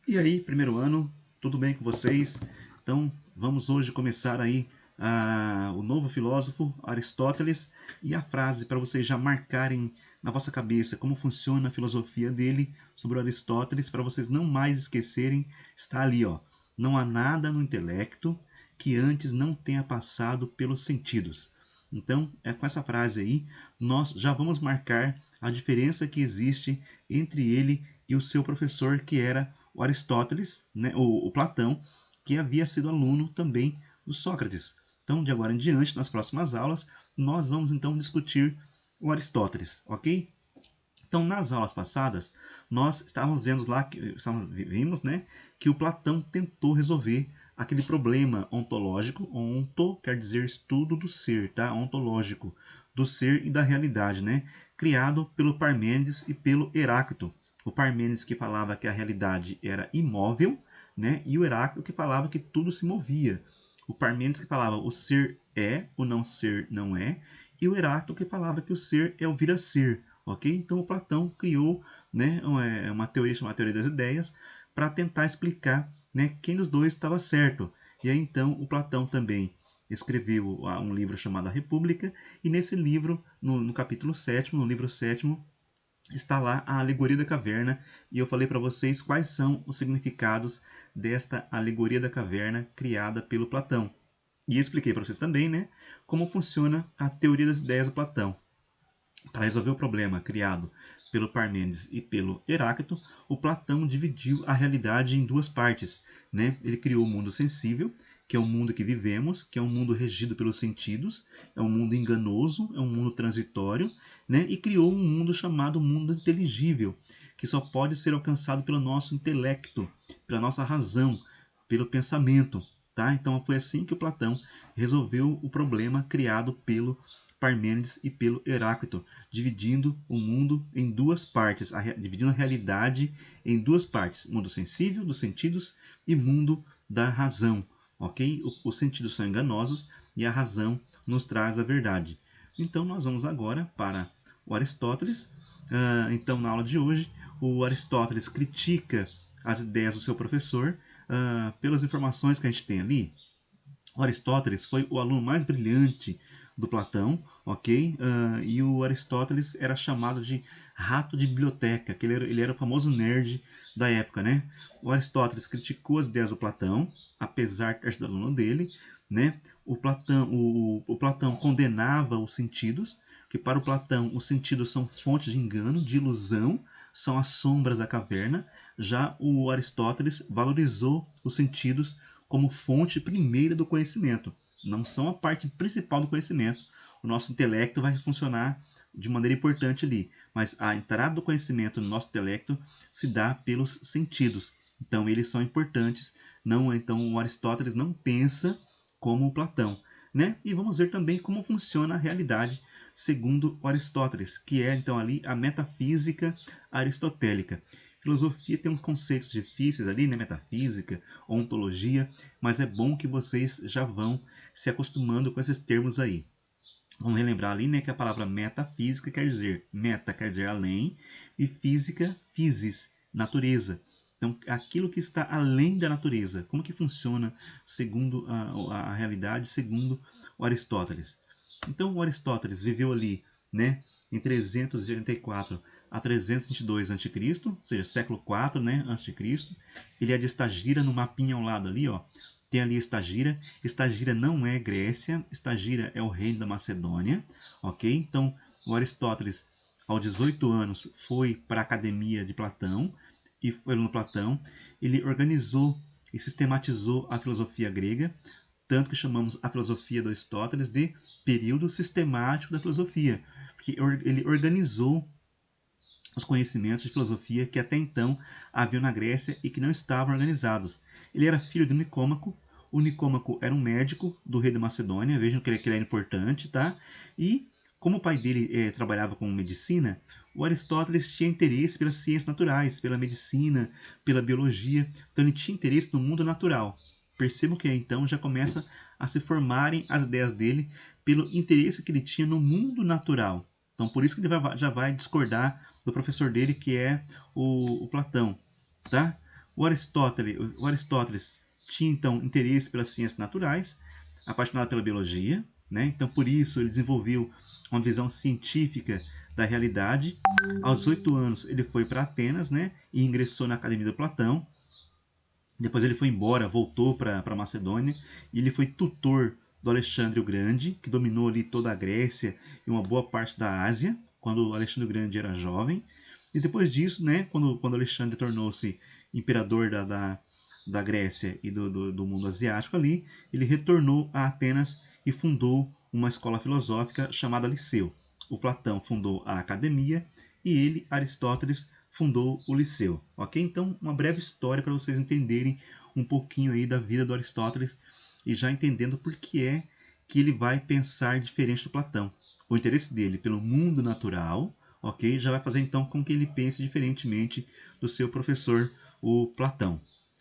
E aí, primeiro ano, tudo bem com vocês? Então, vamos hoje começar aí o novo filósofo, Aristóteles, e a frase para vocês já marcarem na vossa cabeça como funciona a filosofia dele sobre Aristóteles, para vocês não mais esquecerem, está ali, ó. Não há nada no intelecto que antes não tenha passado pelos sentidos. Então, com essa frase aí, nós já vamos marcar a diferença que existe entre ele e o seu professor, que era o Aristóteles, né, o Platão, que havia sido aluno também do Sócrates. Então, de agora em diante, nas próximas aulas, nós vamos então discutir o Aristóteles, ok? Então, nas aulas passadas, nós estávamos vendo lá, vimos, né, que o Platão tentou resolver aquele problema ontológico. Onto quer dizer estudo do ser, tá? Ontológico, do ser e da realidade, né? Criado pelo Parmênides e pelo Heráclito. O Parmênides que falava que a realidade era imóvel, né? E o Heráclito que falava que tudo se movia. O Parmênides que falava o ser é, o não ser não é, e o Heráclito que falava que o ser é o vir a ser, ok? Então o Platão criou, né, uma teoria chamada teoria das ideias para tentar explicar, né, quem dos dois estava certo. E aí então o Platão também escreveu um livro chamado A República, e nesse livro, no capítulo 7º, no livro 7º, está lá a alegoria da caverna, e eu falei para vocês quais são os significados desta alegoria da caverna criada pelo Platão. E expliquei para vocês também, né, como funciona a teoria das ideias do Platão. Para resolver o problema criado pelo Parmênides e pelo Heráclito, o Platão dividiu a realidade em duas partes, né? Ele criou o mundo sensível, que é o mundo que vivemos, que é um mundo regido pelos sentidos, é um mundo enganoso, é um mundo transitório, né? E criou um mundo chamado mundo inteligível, que só pode ser alcançado pelo nosso intelecto, pela nossa razão, pelo pensamento, tá? Então foi assim que o Platão resolveu o problema criado pelo Parmênides e pelo Heráclito, dividindo o mundo em duas partes, dividindo a realidade em duas partes: mundo sensível, dos sentidos, e mundo da razão. Ok? Os sentidos são enganosos e a razão nos traz a verdade. Então nós vamos agora para o Aristóteles. Então na aula de hoje, o Aristóteles critica as ideias do seu professor pelas informações que a gente tem ali. O Aristóteles foi o aluno mais brilhante do Platão, ok? E o Aristóteles era chamado de rato de biblioteca, que ele era o famoso nerd da época, né? O Aristóteles criticou as ideias do Platão, apesar de ter sido aluno dele, né? O Platão condenava os sentidos, que para o Platão os sentidos são fontes de engano, de ilusão, são as sombras da caverna. Já o Aristóteles valorizou os sentidos como fonte primeira do conhecimento. Não são a parte principal do conhecimento. O nosso intelecto vai funcionar de maneira importante ali, mas a entrada do conhecimento no nosso intelecto se dá pelos sentidos. Então eles são importantes. Não, então o Aristóteles não pensa como o Platão, né? E vamos ver também como funciona a realidade segundo Aristóteles, que é então ali a metafísica aristotélica. Filosofia tem uns conceitos difíceis ali, né? Metafísica, ontologia, mas é bom que vocês já vão se acostumando com esses termos aí. Vamos relembrar ali, né, que a palavra metafísica quer dizer meta, quer dizer além, e física, physis, natureza. Então, aquilo que está além da natureza. Como que funciona segundo a realidade, segundo o Aristóteles? Então, o Aristóteles viveu ali, né, em 384 a 322 a.C., ou seja, século 4, né, a.C. Ele é de Estagira, no mapinha ao lado ali, ó. Tem ali Estagira. Estagira não é Grécia, Estagira é o reino da Macedônia, ok? Então, o Aristóteles, aos 18 anos, foi para a academia de Platão, e foi no Platão. Ele organizou e sistematizou a filosofia grega, tanto que chamamos a filosofia do Aristóteles de período sistemático da filosofia, porque ele organizou os conhecimentos de filosofia que até então haviam na Grécia e que não estavam organizados. Ele era filho de Nicômaco. O Nicômaco era um médico do rei da Macedônia, vejam que ele era importante, tá? E como o pai dele trabalhava com medicina, o Aristóteles tinha interesse pelas ciências naturais, pela medicina, pela biologia, então ele tinha interesse no mundo natural. Percebam que então já começa a se formarem as ideias dele pelo interesse que ele tinha no mundo natural. Então por isso que ele já vai discordar do professor dele, que é o Platão, tá? O Aristóteles tinha então interesse pelas ciências naturais, apaixonado pela biologia, né? Então por isso ele desenvolveu uma visão científica da realidade. Aos 8 anos ele foi para Atenas, né? E ingressou na Academia do Platão. Depois ele foi embora, voltou para Macedônia e ele foi tutor do Alexandre o Grande, que dominou ali toda a Grécia e uma boa parte da Ásia, quando o Alexandre o Grande era jovem. E depois disso, né, quando Alexandre tornou-se imperador da Grécia e do mundo asiático ali, ele retornou a Atenas e fundou uma escola filosófica chamada Liceu. O Platão fundou a academia e ele, Aristóteles, fundou o Liceu. Ok? Então, uma breve história para vocês entenderem um pouquinho aí da vida do Aristóteles e já entendendo por que é que ele vai pensar diferente do Platão. O interesse dele pelo mundo natural, ok? Já vai fazer então com que ele pense diferentemente do seu professor, o Platão.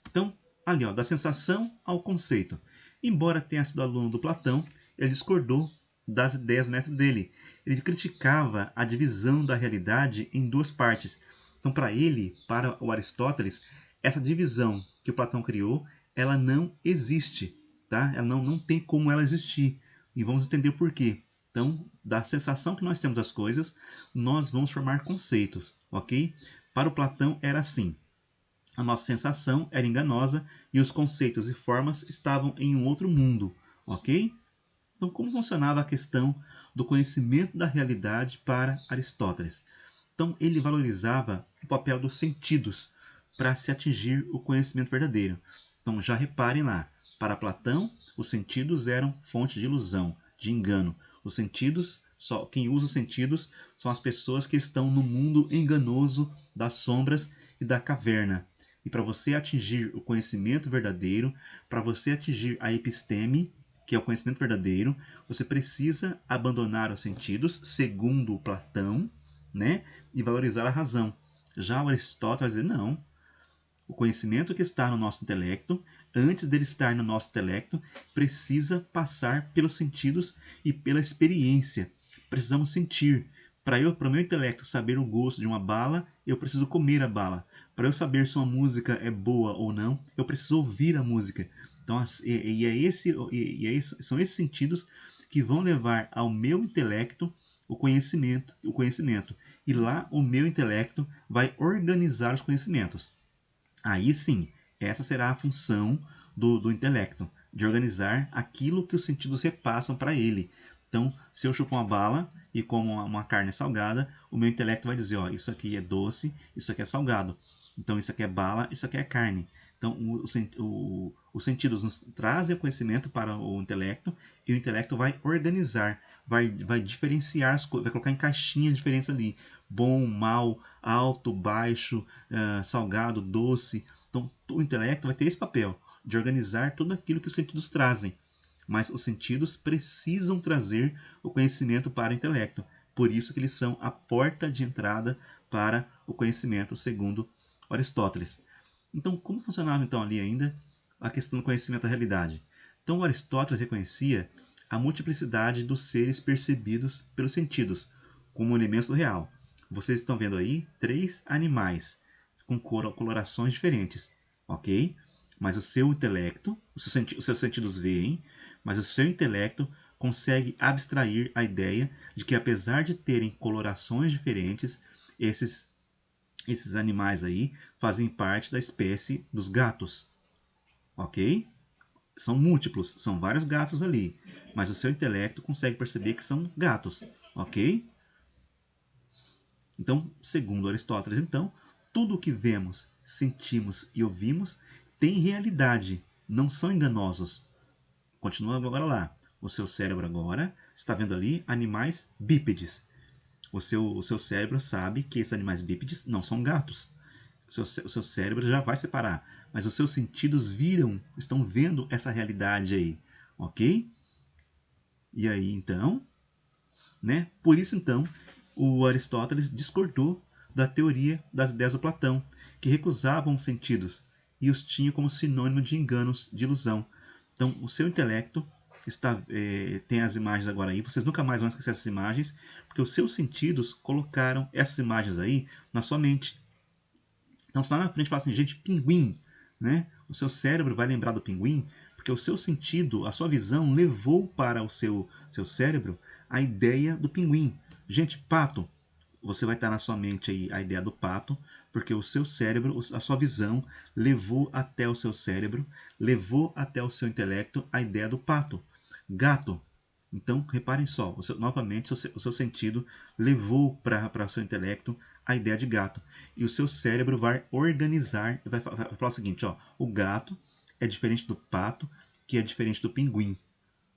Então, ali, ó, da sensação ao conceito. Embora tenha sido aluno do Platão, ele discordou das ideias do mestre dele. Ele criticava a divisão da realidade em duas partes. Então, para ele, para o Aristóteles, essa divisão que o Platão criou, ela não existe, tá? Ela não tem como ela existir. E vamos entender o porquê. Então, da sensação que nós temos das coisas, nós vamos formar conceitos, ok? Para o Platão era assim. A nossa sensação era enganosa e os conceitos e formas estavam em um outro mundo, ok? Então, como funcionava a questão do conhecimento da realidade para Aristóteles? Então, ele valorizava o papel dos sentidos para se atingir o conhecimento verdadeiro. Então, já reparem lá, para Platão, os sentidos eram fonte de ilusão, de engano. Os sentidos, só quem usa os sentidos são as pessoas que estão no mundo enganoso das sombras e da caverna. E para você atingir o conhecimento verdadeiro, para você atingir a episteme, que é o conhecimento verdadeiro, você precisa abandonar os sentidos, segundo Platão, né? E valorizar a razão. Já o Aristóteles vai dizer, não, o conhecimento que está no nosso intelecto, antes dele estar no nosso intelecto, precisa passar pelos sentidos e pela experiência. Precisamos sentir. Para o meu intelecto saber o gosto de uma bala, eu preciso comer a bala. Para eu saber se uma música é boa ou não, eu preciso ouvir a música. Então, são esses sentidos que vão levar ao meu intelecto o conhecimento. E lá o meu intelecto vai organizar os conhecimentos. Aí sim, essa será a função do intelecto, de organizar aquilo que os sentidos repassam para ele. Então, se eu chupo uma bala e como uma carne salgada, o meu intelecto vai dizer, ó, isso aqui é doce, isso aqui é salgado. Então, isso aqui é bala, isso aqui é carne. Então, os sentidos nos trazem o conhecimento para o intelecto e o intelecto vai organizar, vai diferenciar as coisas, vai colocar em caixinhas diferentes ali. Bom, mal, alto, baixo, salgado, doce. Então, o intelecto vai ter esse papel de organizar tudo aquilo que os sentidos trazem. Mas os sentidos precisam trazer o conhecimento para o intelecto. Por isso que eles são a porta de entrada para o conhecimento, segundo Aristóteles. Então, como funcionava então ali ainda a questão do conhecimento da realidade? Então, Aristóteles reconhecia a multiplicidade dos seres percebidos pelos sentidos como elementos do real. Vocês estão vendo aí 3 animais com colorações diferentes, ok? Mas o seu intelecto, os seus sentidos veem, mas o seu intelecto consegue abstrair a ideia de que, apesar de terem colorações diferentes, esses animais aí fazem parte da espécie dos gatos, ok? São múltiplos, são vários gatos ali, mas o seu intelecto consegue perceber que são gatos, ok? Então, segundo Aristóteles, então, tudo o que vemos, sentimos e ouvimos tem realidade, não são enganosos. Continua agora lá. O seu cérebro agora está vendo ali animais bípedes. O seu cérebro sabe que esses animais bípedes não são gatos. O seu cérebro já vai separar. Mas os seus sentidos estão vendo essa realidade aí. Ok? E aí, então, né? Por isso, então, o Aristóteles discordou da teoria das ideias do Platão, que recusavam os sentidos e os tinha como sinônimo de enganos, de ilusão. Então, o seu intelecto tem as imagens agora aí, vocês nunca mais vão esquecer essas imagens, porque os seus sentidos colocaram essas imagens aí na sua mente. Então, você lá na frente fala assim, gente, pinguim. né? O seu cérebro vai lembrar do pinguim porque o seu sentido, a sua visão levou para o seu cérebro a ideia do pinguim. Gente, pato, você vai estar na sua mente aí a ideia do pato, porque o seu cérebro, a sua visão levou até o seu cérebro, levou até o seu intelecto a ideia do pato. Gato. Então, reparem só, novamente o seu sentido levou para o seu intelecto a ideia de gato. E o seu cérebro vai organizar, vai falar o seguinte, ó, o gato é diferente do pato, que é diferente do pinguim.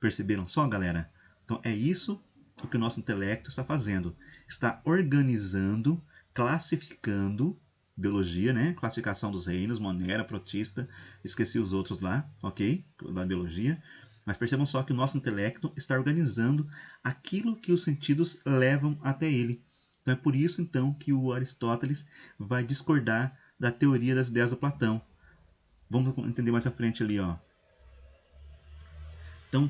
Perceberam só, galera? Então é isso o que o nosso intelecto está fazendo. Está organizando, classificando, biologia, né? Classificação dos reinos, Monera, Protista, esqueci os outros lá, ok? Da biologia. Mas percebam só que o nosso intelecto está organizando aquilo que os sentidos levam até ele. Então é por isso então que o Aristóteles vai discordar da teoria das ideias do Platão. Vamos entender mais à frente ali, ó. Então,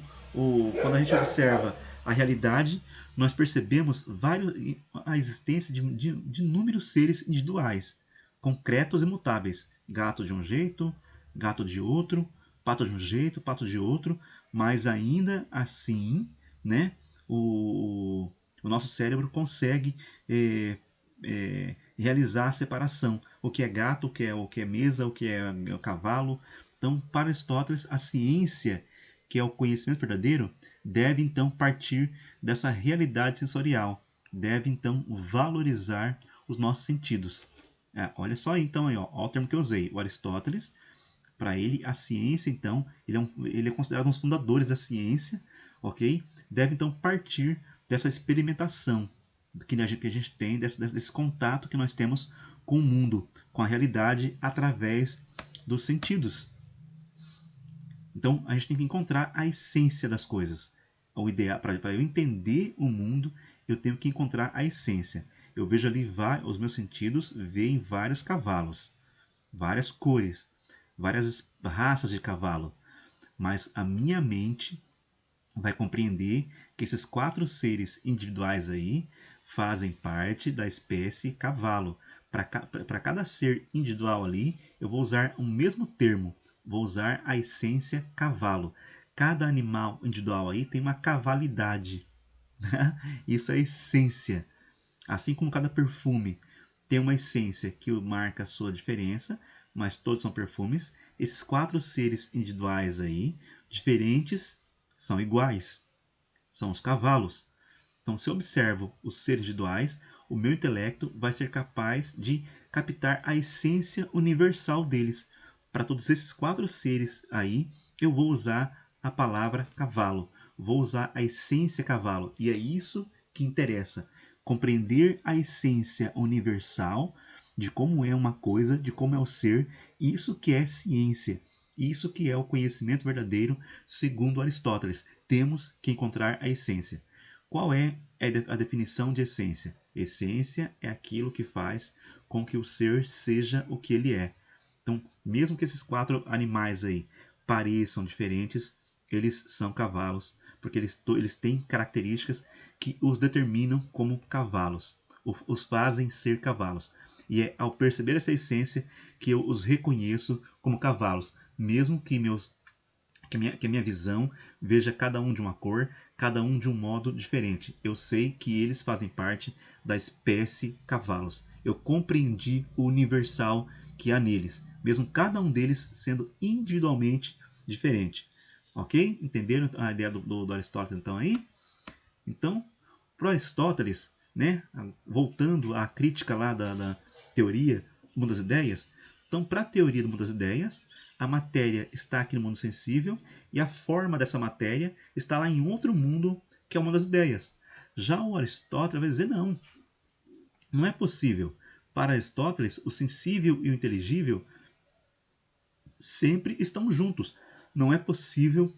quando a gente observa a realidade, nós percebemos a existência de inúmeros seres individuais, concretos e mutáveis. Gato de um jeito, gato de outro, pato de um jeito, pato de outro, mas ainda assim, né, o nosso cérebro consegue realizar a separação. O que é gato, o que é mesa, o que é o cavalo. Então, para Aristóteles, a ciência, que é o conhecimento verdadeiro, deve então partir dessa realidade sensorial. Deve então valorizar os nossos sentidos. Olha só então aí, ó o termo que eu usei. O Aristóteles, para ele, a ciência, então, ele é considerado um dos fundadores da ciência, ok? Deve então partir dessa experimentação que a gente tem, desse contato que nós temos com o mundo, com a realidade, através dos sentidos. Então, a gente tem que encontrar a essência das coisas. O ideal para eu entender o mundo, eu tenho que encontrar a essência. Eu vejo ali os meus sentidos veem vários cavalos, várias cores, várias raças de cavalo, mas a minha mente vai compreender que esses 4 seres individuais aí fazem parte da espécie cavalo. Para cada ser individual ali, eu vou usar o mesmo termo, vou usar a essência cavalo. Cada animal individual aí tem uma cavalidade. Isso é essência. Assim como cada perfume tem uma essência que marca a sua diferença, mas todos são perfumes, esses 4 seres individuais aí, diferentes, são iguais. São os cavalos. Então, se eu observo os seres individuais, o meu intelecto vai ser capaz de captar a essência universal deles. Para todos esses 4 seres aí, eu vou usar a palavra cavalo. Vou usar a essência cavalo. E é isso que interessa. Compreender a essência universal de como é uma coisa, de como é o ser. Isso que é ciência. Isso que é o conhecimento verdadeiro, segundo Aristóteles. Temos que encontrar a essência. Qual é a definição de essência? Essência é aquilo que faz com que o ser seja o que ele é. Então, mesmo que esses 4 animais aí pareçam diferentes, eles são cavalos, porque eles têm características que os determinam como cavalos, os fazem ser cavalos. E é ao perceber essa essência que eu os reconheço como cavalos, mesmo que a minha visão veja cada um de uma cor, cada um de um modo diferente. Eu sei que eles fazem parte da espécie cavalos. Eu compreendi o universal que há neles, mesmo cada um deles sendo individualmente diferente. Ok? Entenderam a ideia do Aristóteles então aí? Então, para Aristóteles, né, voltando à crítica lá da teoria do mundo das ideias, então para a teoria do mundo das ideias, a matéria está aqui no mundo sensível e a forma dessa matéria está lá em outro mundo, que é o mundo das ideias. Já o Aristóteles vai dizer não, não é possível. Para Aristóteles, o sensível e o inteligível sempre estão juntos. Não é possível,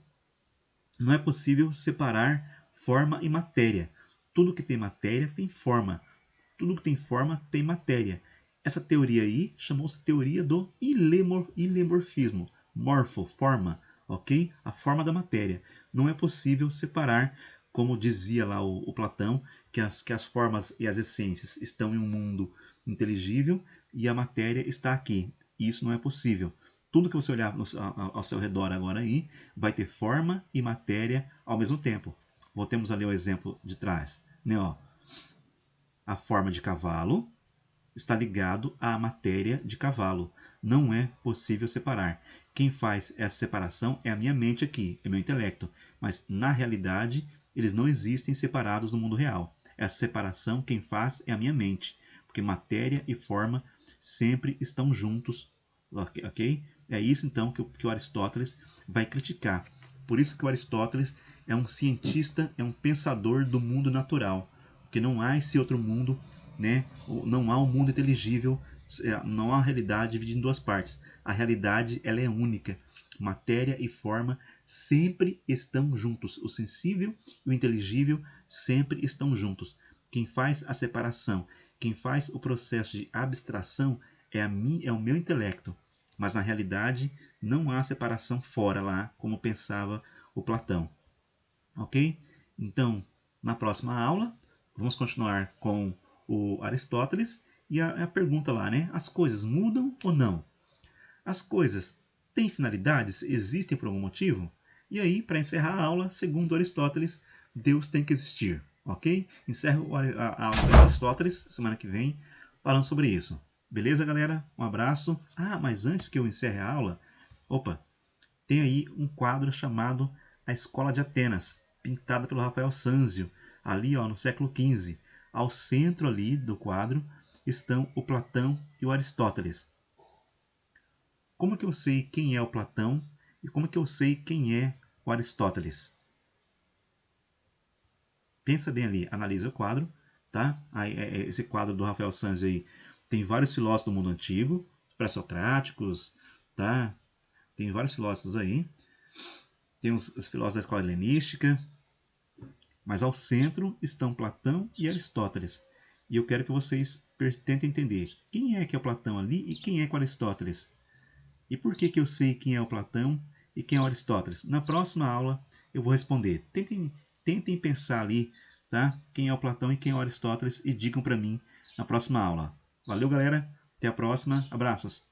não é possível separar forma e matéria. Tudo que tem matéria tem forma. Tudo que tem forma tem matéria. Essa teoria aí chamou-se teoria do ilemorfismo. Morfo, forma, ok? A forma da matéria. Não é possível separar, como dizia lá o Platão, que as formas e as essências estão em um mundo inteligível e a matéria está aqui. Isso não é possível. Tudo que você olhar ao seu redor agora aí vai ter forma e matéria ao mesmo tempo. Voltemos ali ao exemplo de trás. Né, ó? A forma de cavalo está ligado à matéria de cavalo. Não é possível separar. Quem faz essa separação é a minha mente aqui, é meu intelecto. Mas, na realidade, eles não existem separados no mundo real. Essa separação, quem faz é a minha mente. Porque matéria e forma sempre estão juntos. Ok? É isso, então, que o Aristóteles vai criticar. Por isso que o Aristóteles é um cientista, é um pensador do mundo natural. Porque não há esse outro mundo, né? Não há um mundo inteligível, não há uma realidade dividida em duas partes. A realidade ela é única. Matéria e forma sempre estão juntos. O sensível e o inteligível sempre estão juntos. Quem faz a separação, quem faz o processo de abstração é o meu intelecto. Mas na realidade não há separação fora lá, como pensava o Platão. Ok? Então, na próxima aula, vamos continuar com o Aristóteles e a pergunta lá, né? As coisas mudam ou não? As coisas têm finalidades? Existem por algum motivo? E aí, para encerrar a aula, segundo Aristóteles, Deus tem que existir, ok? Encerro a aula com Aristóteles semana que vem, falando sobre isso. Beleza, galera? Um abraço. Ah, mas antes que eu encerre a aula, opa, tem aí um quadro chamado A Escola de Atenas, pintada pelo Rafael Sanzio, ali ó, no século XV. Ao centro ali do quadro estão o Platão e o Aristóteles. Como que eu sei quem é o Platão e como que eu sei quem é o Aristóteles? Pensa bem ali, analisa o quadro, tá? Aí, esse quadro do Rafael Sanzio aí tem vários filósofos do mundo antigo, pré-socráticos, tá? Tem vários filósofos aí. Tem os filósofos da escola helenística, mas ao centro estão Platão e Aristóteles. E eu quero que vocês tentem entender quem é que é o Platão ali e quem é que é o Aristóteles. E por que eu sei quem é o Platão e quem é o Aristóteles? Na próxima aula eu vou responder. Tentem pensar ali, tá? Quem é o Platão e quem é o Aristóteles e digam para mim na próxima aula. Valeu, galera. Até a próxima. Abraços.